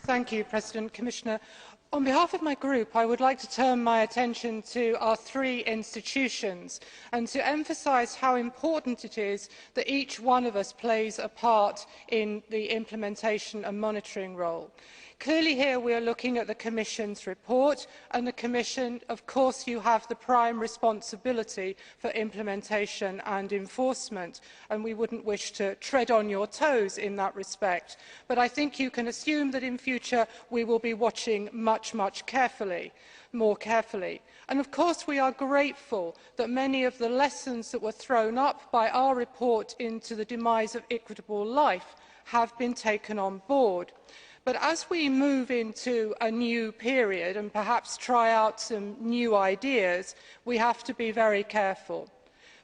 Thank you, President. Commissioner, on behalf of my group, I would like to turn my attention to our three institutions and to emphasise how important it is that each one of us plays a part in the implementation and monitoring role. Clearly here we are looking at the Commission's report, and the Commission, of course, you have the prime responsibility for implementation and enforcement, and we wouldn't wish to tread on your toes in that respect. But I think you can assume that in future we will be watching much more carefully. And of course we are grateful that many of the lessons that were thrown up by our report into the demise of equitable life have been taken on board. But as we move into a new period and perhaps try out some new ideas, we have to be very careful.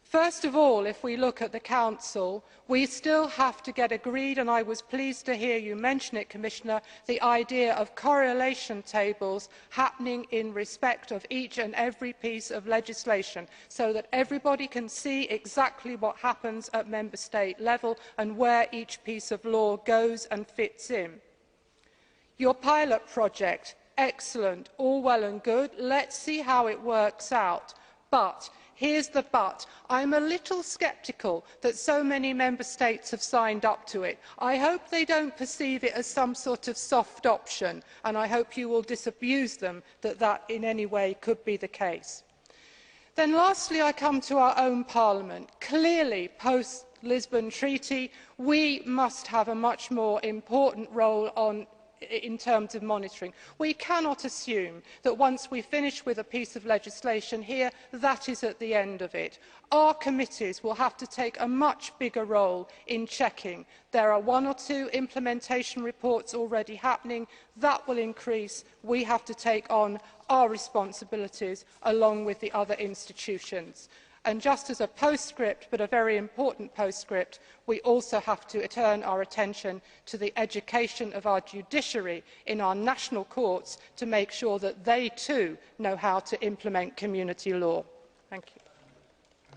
First of all, if we look at the Council, we still have to get agreed, and I was pleased to hear you mention it, Commissioner, the idea of correlation tables happening in respect of each and every piece of legislation, so that everybody can see exactly what happens at Member State level and where each piece of law goes and fits in. Your pilot project, excellent, all well and good. Let's see how it works out. But, here's the but, I'm a little sceptical that so many Member States have signed up to it. I hope they don't perceive it as some sort of soft option, and I hope you will disabuse them that that in any way could be the case. Then lastly, I come to our own Parliament. Clearly, post-Lisbon Treaty, we must have a much more important role in terms of monitoring. We cannot assume that once we finish with a piece of legislation here, that is at the end of it. Our committees will have to take a much bigger role in checking. There are one or two implementation reports already happening. That will increase. We have to take on our responsibilities along with the other institutions. And just as a postscript, but a very important postscript, we also have to turn our attention to the education of our judiciary in our national courts to make sure that they too know how to implement community law. Thank you.